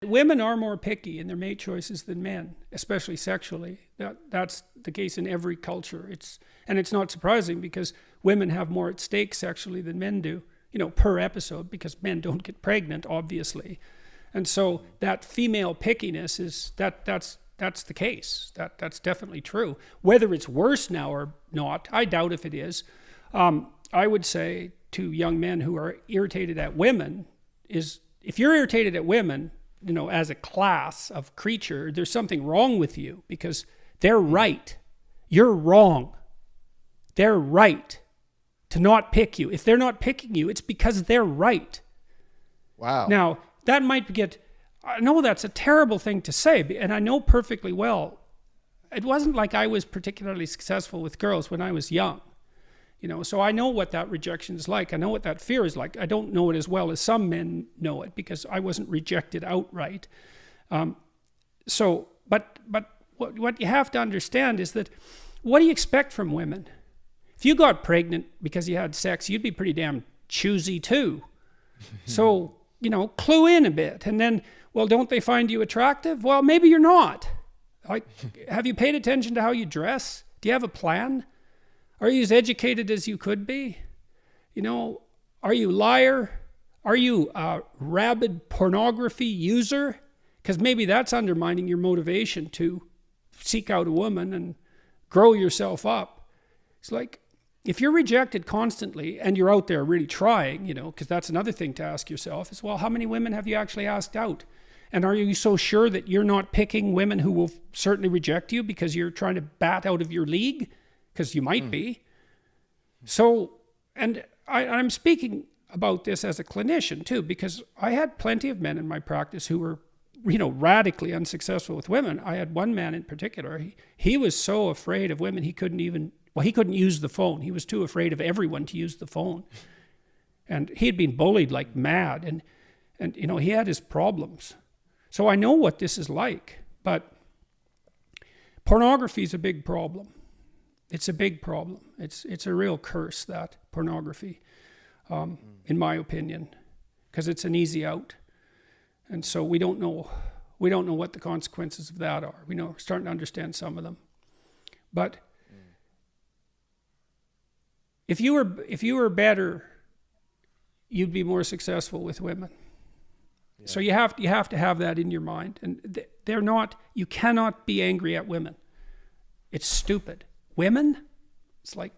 Women are more picky in their mate choices than men, especially sexually. That's the case in every culture. And it's not surprising because women have more at stake sexually than men do, per episode, because men don't get pregnant, obviously. And so that female pickiness that's the case. That's definitely true. Whether it's worse now or not, I doubt if it is. I would say to young men who are irritated at women is, if you're irritated at women, as a class of creature, there's something wrong with you because they're right. You're wrong. They're right to not pick you. If they're not picking you, it's because they're right. Wow. Now, that might get, I know that's a terrible thing to say, and I know perfectly well, it wasn't like I was particularly successful with girls when I was young. So I know what that rejection is like. I know what that fear is like. I don't know it as well as some men know it because I wasn't rejected outright. But what you have to understand is that, what do you expect from women? If you got pregnant because you had sex, you'd be pretty damn choosy too. So, clue in a bit. And then, well, don't they find you attractive? Well, maybe you're not. Like, have you paid attention to how you dress? Do you have a plan? Are you as educated as you could be? Are you a liar? Are you a rabid pornography user? Because maybe that's undermining your motivation to seek out a woman and grow yourself up. It's like, if you're rejected constantly and you're out there really trying, because that's another thing to ask yourself is, well, how many women have you actually asked out? And are you so sure that you're not picking women who will certainly reject you because you're trying to bat out of your league? Because you might be. So, and I'm speaking about this as a clinician too, because I had plenty of men in my practice who were, radically unsuccessful with women. I had one man in particular, he was so afraid of women, he couldn't use the phone. He was too afraid of everyone to use the phone. And he had been bullied like mad, and he had his problems. So I know what this is like, but pornography is a big problem. It's a big problem. It's a real curse, that pornography, in my opinion, because it's an easy out. And so we don't know what the consequences of that are. We're starting to understand some of them. But if you were better, you'd be more successful with women. Yeah. So you have to have that in your mind. And you cannot be angry at women. It's stupid. Women, it's like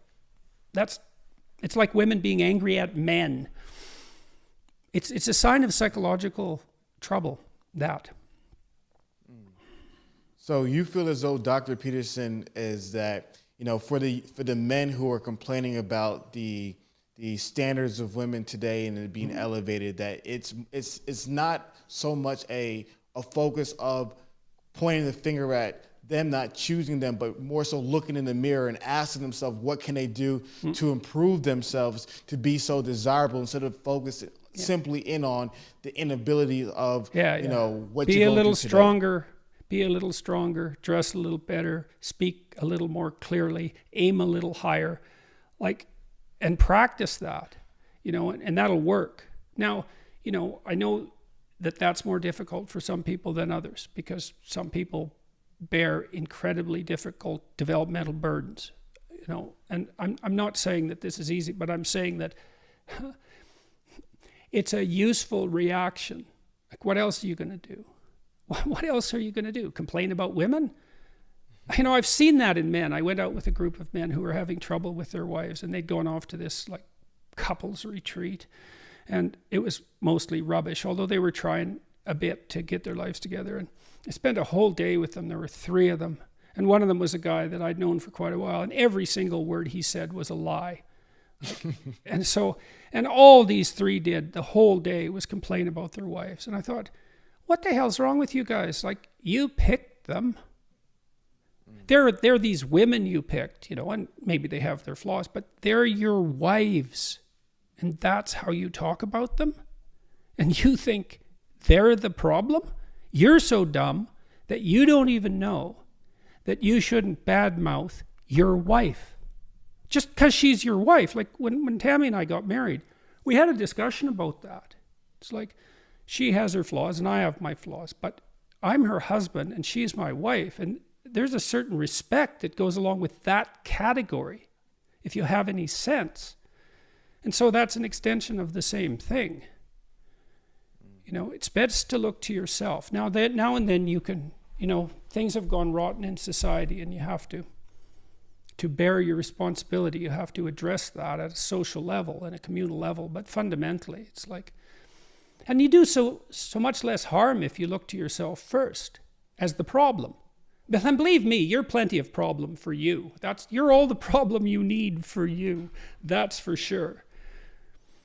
women being angry at men. It's a sign of psychological trouble, that. So you feel as though Dr. Peterson is that, for the men who are complaining about the standards of women today and it being elevated, that it's not so much a focus of pointing the finger at them not choosing them, but more so looking in the mirror and asking themselves, what can they do to improve themselves to be so desirable, instead of focusing simply in on the inability of, what be you're a going little through stronger, be a little stronger, dress a little better, speak a little more clearly, aim a little higher, and practice that, and that'll work. Now, I know that that's more difficult for some people than others, because some people bear incredibly difficult developmental burdens, and I'm not saying that this is easy, but I'm saying that it's a useful reaction. Like, what else are you going to do? What else are you going to do? Complain about women? I've seen that in men. I went out with a group of men who were having trouble with their wives, and they'd gone off to this couples retreat, and it was mostly rubbish, although they were trying a bit to get their lives together. And I spent a whole day with them. There were 3 of them. And one of them was a guy that I'd known for quite a while. And every single word he said was a lie. And all these 3 did the whole day was complain about their wives. And I thought, what the hell's wrong with you guys? You picked them. They're these women you picked, and maybe they have their flaws, but they're your wives. And that's how you talk about them? And you think they're the problem? You're so dumb that you don't even know that you shouldn't badmouth your wife. Just because she's your wife. Like when Tammy and I got married, we had a discussion about that. It's like, She has her flaws and I have my flaws, but I'm her husband and she's my wife. And there's a certain respect that goes along with that category, if you have any sense. And so that's an extension of the same thing. You know, it's best to look to yourself. Now and then you can, you know, things have gone rotten in society and you have to bear your responsibility. You have to address that at a social level and a communal level. But fundamentally, it's like, and you do so much less harm if you look to yourself first as the problem. But then believe me, you're plenty of problem for you. You're all the problem you need for you. That's for sure.